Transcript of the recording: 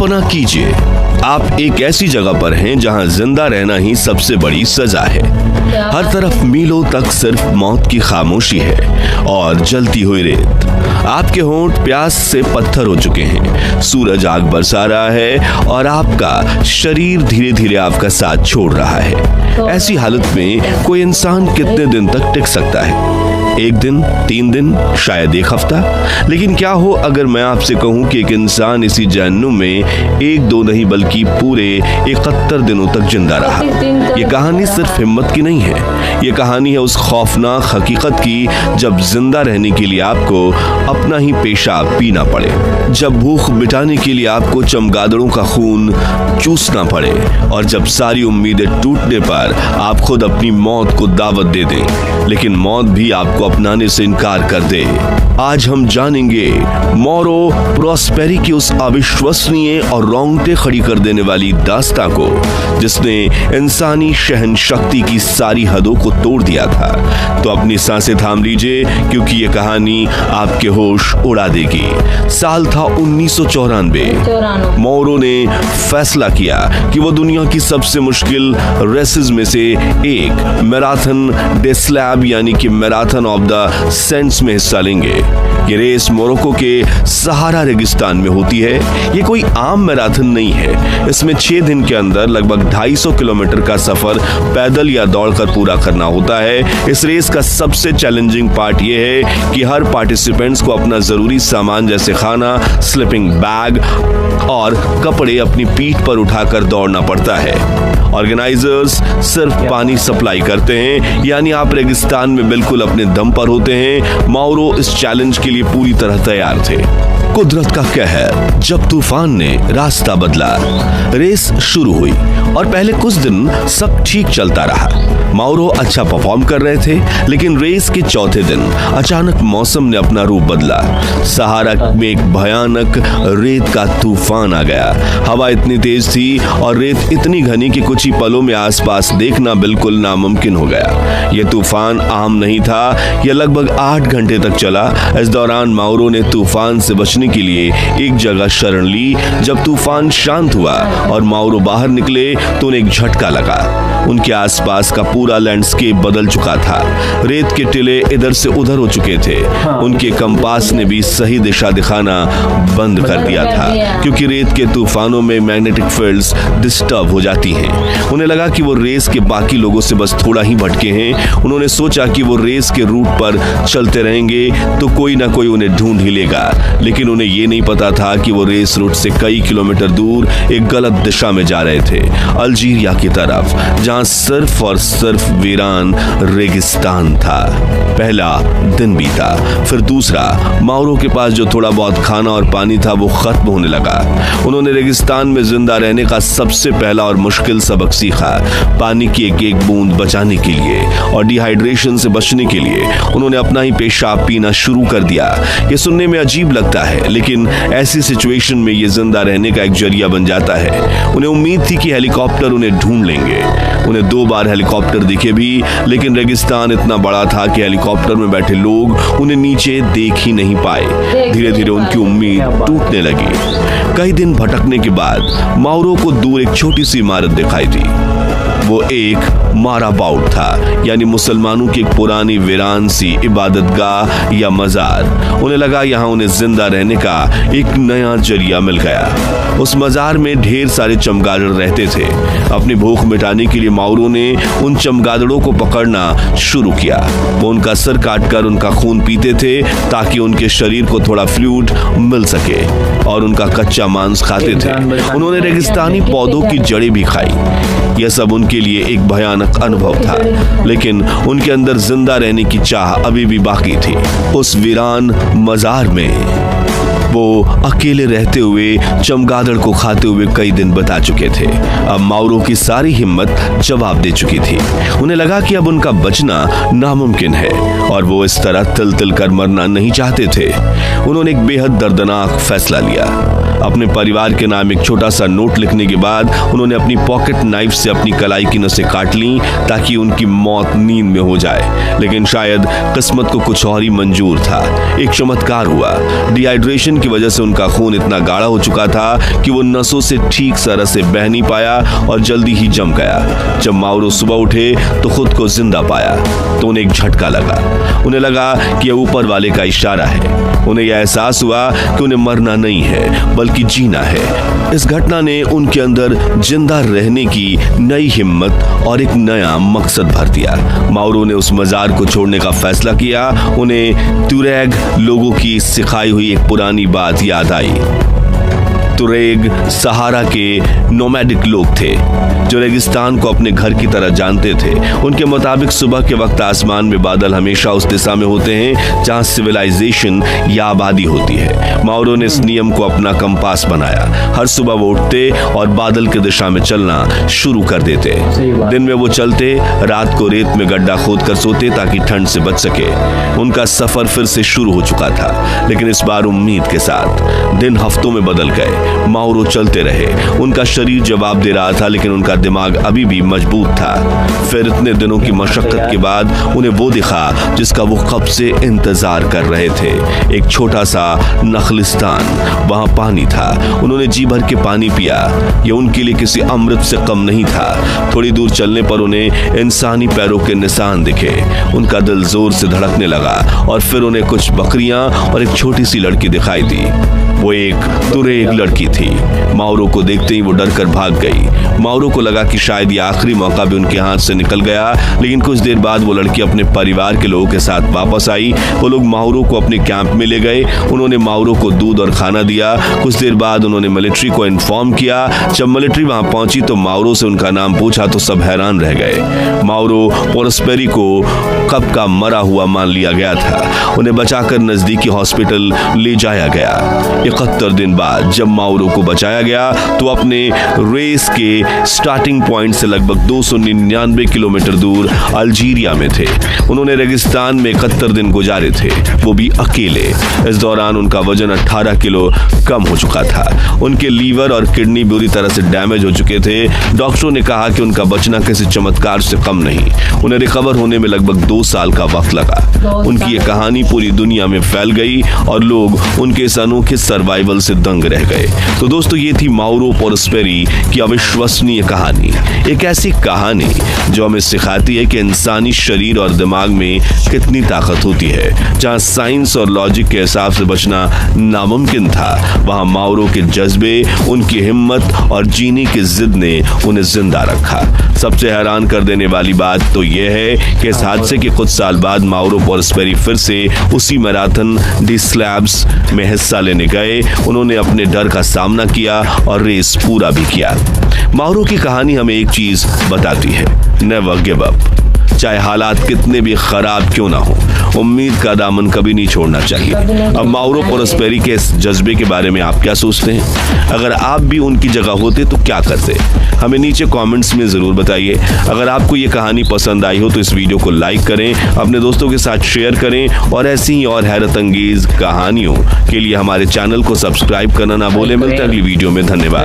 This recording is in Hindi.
कल्पना कीजिए, आप एक ऐसी जगह पर हैं जहां जिंदा रहना ही सबसे बड़ी सजा है। हर तरफ मीलों तक सिर्फ मौत की खामोशी है और जलती हुई रेत। आपके होंठ प्यास से पत्थर हो चुके हैं, सूरज आग बरसा रहा है और आपका शरीर धीरे धीरे आपका साथ छोड़ रहा है। ऐसी हालत में कोई इंसान कितने दिन तक टिक सकता है? 1 दिन, 3 दिन, शायद 1 हफ्ता। लेकिन क्या हो अगर मैं आपसे कहूं कि एक इंसान इसी जहन्नुम में 1-2 नहीं बल्कि पूरे 71 दिनों तक जिंदा रहा। ये कहानी सिर्फ हिम्मत की नहीं है, ये कहानी है उस खौफनाक हकीकत की जब जिंदा रहने के लिए आपको अपना ही पेशाब पीना पड़े, जब भूख मिटाने के लिए आपको चमगादड़ों का खून चूसना पड़े और जब सारी उम्मीदें टूटने पर आप खुद अपनी मौत को दावत दे दें, लेकिन मौत भी आपको अपनाने से इनकार कर दे। आज हम जानेंगे मोरो प्रॉस्पेरी की उस अविश्वसनीय और रोंगटे खड़ी कर देने वाली दास्तां को जिसने इंसानी सहन शक्ति की सारी हदों को तोड़ दिया था। तो अपनी सांसें थाम लीजिए क्योंकि ये कहानी आपके होश उड़ा देगी। साल था 1994। मोरो ने फैसला किया कि वो दुनिया की सबसे मुश्किल रेसेस में से एक मैराथन डे स्लैब यानी कि मैराथन ऑफ द सेंट्स में हिस्सा लेंगे। ये रेस मोरक्को के सहारा रेगिस्तान में होती है। ये कोई आम मैराथन नहीं है। इसमें 6 दिन के अंदर लगभग 250 किलोमीटर का सफर पैदल या दौड़कर पूरा करना होता है। इस रेस का सबसे चैलेंजिंग पार्ट ये है कि हर पार्टिसिपेंट्स को अपना जरूरी सामान जैसे खाना, स्लीपिंग बैग और कपड़े अपनी पीठ पर उठाकर दौड़ना पड़ता है। ऑर्गेनाइजर्स सिर्फ पानी सप्लाई करते हैं, यानी आप रेगिस्तान में बिल्कुल अपने दम पर होते हैं। मोरो इस चैलेंज के लिए पूरी तरह तैयार थे। कुदरत का कहर, जब तूफान ने रास्ता बदला, रेस शुरू हुई और पहले कुछ दिन सब ठीक चलता रहा। मोरो अच्छा परफॉर्म कर रहे थे, लेकिन रेस के चौथे दिन अचानक मौसम ने अपना रूप बदला। सहारा में एक भयानक रेत का तूफान आ गया। हवा इतनी तेज थी और रेत इतनी घनी कि कुछ ही पलों में आसपास देखना बिल्कुल नामुमकिन हो गया। यह तूफान आम नहीं था, यह लगभग 8 घंटे तक चला। इस दौरान मोरो ने तूफान से बचने के लिए एक जगह शरण ली। जब तूफान शांत हुआ और मोरो बाहर निकले तो उन्हें एक झटका लगा। उनके आसपास का पूरा लैंडस्केप बदल चुका था। रेत के टिले इधर से उधर हो चुके थे। उनके कंपास ने भी सही दिशा दिखाना बंद कर दिया था क्योंकि रेत के तूफानों में मैग्नेटिक फील्ड्स डिस्टर्ब हो जाती हैं। उन्हें लगा कि वो रेस के बाकी लोगों से बस थोड़ा ही भटके हैं। उन्होंने सोचा कि वो रेस के रूट पर चलते रहेंगे तो कोई ना कोई उन्हें ढूंढ ही लेगा, लेकिन उन्हें ये नहीं पता था कि वो रेस रूट से कई किलोमीटर दूर एक गलत दिशा में जा रहे थे, अल्जीरिया की तरफ, जहां सिर्फ और सिर्फ वीरान रेगिस्तान था। पहला दिन बीता, फिर दूसरा। मोरो के पास जो थोड़ा बहुत खाना और पानी था वो खत्म होने लगा। उन्होंने रेगिस्तान में जिंदा रहने का सबसे पहला और मुश्किल सबक सीखा। पानी की एक एक बूंद बचाने के लिए और डिहाइड्रेशन से बचने के लिए उन्होंने अपना ही पेशाब पीना शुरू कर दिया। ये सुनने में अजीब लगता है, लेकिन ऐसी सिचुएशन में ये जिंदा रहने का एक जरिया बन जाता है। उन्हें उम्मीद थी कि हेलीकॉप्टर उन्हें ढूंढ लेंगे। उन्हें 2 बार हेलीकॉप्टर दिखे भी, लेकिन रेगिस्तान इतना बड़ा था कि हेलीकॉप्टर में बैठे लोग उन्हें नीचे देख ही नहीं पाए। धीरे धीरे उनकी उम्मीद टूटने लगी। कई दिन भटकने के बाद मोरो को दूर एक छोटी सी इमारत दिखाई दी। वो एक माराबाउट था, यानी मुसलमानों की एक पुरानी वीरान सी इबादतगाह या मजार। उन्हें लगा यहाँ उन्हें जिंदा रहने का एक नया जरिया मिल गया। उस मजार में ढेर सारे चमगादड़ रहते थे। अपनी भूख मिटाने के लिए मोरो ने उन चमगादड़ों को पकड़ना शुरू किया। वो उनका सर काटकर उनका खून पीते थे ताकि उनके शरीर को थोड़ा फ्लूइड मिल सके, और उनका कच्चा मांस खाते थे। उन्होंने रेगिस्तानी पौधों की जड़ें भी खाई। यह सब उनके लिए एक भयानक अनुभव था, लेकिन उनके अंदर जिंदा रहने की चाह अभी भी बाकी थी। उस वीरान मजार में वो अकेले रहते हुए चमगादड़ को खाते हुए कई दिन बिता चुके थे। अब मोरो की सारी हिम्मत जवाब दे चुकी थी। उन्हें लगा कि अब उनका बचना नामुमकिन है और वो इस तरह तिल तिल कर मरना नहीं चाहते थे। उन्होंने एक बेहद दर्दनाक फैसला लिया। अपने परिवार के नाम एक छोटा सा नोट लिखने के बाद उन्होंने अपनी पॉकेट नाइफ से अपनी कलाई की नसें काट लीं ताकि उनकी मौत नींद में हो जाए। लेकिन शायद किस्मत को कुछ और ही मंजूर था। एक चमत्कार हुआ। डिहाइड्रेशन की वजह से उनका खून इतना गाढ़ा हो चुका था कि वो नसों से ठीक तरह से बह नहीं पाया और जल्दी ही जम गया। जब माउरो सुबह उठे तो खुद को जिंदा पाया तो उन्हें एक झटका लगा। उन्हें लगा कि यह ऊपर वाले का इशारा है। उन्हें यह एहसास हुआ कि उन्हें मरना नहीं है बल्कि जीना है। इस घटना ने उनके अंदर जिंदा रहने की नई हिम्मत और एक नया मकसद भर दिया। माउरो ने उस मजार को छोड़ने का फैसला किया। उन्हें तुरेग लोगों की सिखाई हुई एक पुरानी बात याद आई। तुरेग सहारा के नोमैडिक लोग थे जो रेगिस्तान को अपने घर की तरह जानते थे। उनके मुताबिक सुबह के वक्त आसमान में बादल हमेशा उस दिशा में होते हैं जहां सिविलाइजेशन या आबादी होती है। माउरो ने इस नियम को अपना कंपास बनाया। हर सुबह वो उठते और बादल की दिशा में चलना शुरू कर देते। दिन में वो चलते, रात को रेत में गड्ढा खोद कर सोते ताकि ठंड से बच सके। उनका सफर फिर से शुरू हो चुका था, लेकिन इस बार उम्मीद के साथ। दिन हफ्तों में बदल गए। माउरो चलते रहे। उनका शरीर जवाब दे रहा था, लेकिन उनका दिमाग अभी भी मजबूत था। फिर इतने दिनों की मशक्कत के बाद उन्हें वो दिखा जिसका वो कब से इंतजार कर रहे थे। एक छोटा सा नखलिस्तान। वहां पानी था। उन्होंने जी भर के पानी पिया। यह उनके लिए किसी अमृत से कम नहीं था। थोड़ी दूर चलने पर उन्हें इंसानी पैरों के निशान दिखे। उनका दिल जोर से धड़कने लगा और फिर उन्हें कुछ बकरियां और एक छोटी सी लड़की दिखाई दी। वो एक तुरेग लड़की थी। माउरो को देखते ही वो डर कर भाग गई। माउरो को लगा कि शायद ये आखिरी मौका भी उनके हाथ से निकल गया, लेकिन कुछ देर बाद वो लड़की अपने परिवार के लोगों के साथ वापस आई। वो लोग माउरो को अपने कैंप में ले गए। उन्होंने माउरो को दूध और खाना दिया। कुछ देर बाद उन्होंने मिलिट्री को इन्फॉर्म किया। जब मिलिट्री वहां पहुंची तो माउरो से उनका नाम पूछा तो सब हैरान रह गए। माउरो पोरस्पेरी को कब का मरा हुआ मान लिया गया था। उन्हें बचाकर नजदीकी हॉस्पिटल ले जाया गया। 71 दिन बाद जब माउरो को बचाया गया तो अपने रेस के स्टार्टिंग पॉइंट से लगभग 299 किलोमीटर दूर अल्जीरिया में थे। उन्होंने रेगिस्तान में 71 दिन गुजारे थे, वो भी अकेले। इस दौरान उनका वजन 18 किलो कम हो चुका था। उनके लीवर और किडनी बुरी तरह से डैमेज हो चुके थे। डॉक्टरों ने कहा कि उनका बचना किसी चमत्कार से कम नहीं। उन्हें रिकवर होने में लगभग 2 साल का वक्त लगा। उनकी ये कहानी पूरी दुनिया में फैल गई और लोग उनके इस अनोखे सर्वाइवल से दंग रह गए। तो दोस्तों, ये थी माउरो पोरस्पेरी की अविश्वसनीय कहानी। एक ऐसी कहानी जो हमें सिखाती है कि इंसानी शरीर और दिमाग में कितनी ताकत होती है। जहां साइंस और लॉजिक के हिसाब से बचना नामुमकिन था, वहां माउरो के जज्बे, उनकी हिम्मत और जीने की जिद ने उन्हें जिंदा रखा। सबसे हैरान कर देने वाली बात तो यह है कि इस हादसे के कुछ साल बाद माउरो पोरस्पेरी फिर से उसी मैराथन डी स्लैब्स में हिस्सा लेने गए। उन्होंने अपने डर का सामना किया और रेस पूरा भी किया। माउरो की कहानी हमें एक चीज बताती है, नेवर गिव अप। चाहे हालात कितने भी खराब क्यों ना हो, उम्मीद का दामन कभी नहीं छोड़ना चाहिए। अब माउरो पोरस्पेरी के इस जज्बे के बारे में आप क्या सोचते हैं? अगर आप भी उनकी जगह होते तो क्या करते? हमें नीचे कमेंट्स में जरूर बताइए। अगर आपको ये कहानी पसंद आई हो तो इस वीडियो को लाइक करें, अपने दोस्तों के साथ शेयर करें और ऐसी ही और हैरत अंगेज कहानियों के लिए हमारे चैनल को सब्सक्राइब करना ना भूलें। मिलते हैं अगली वीडियो में। धन्यवाद।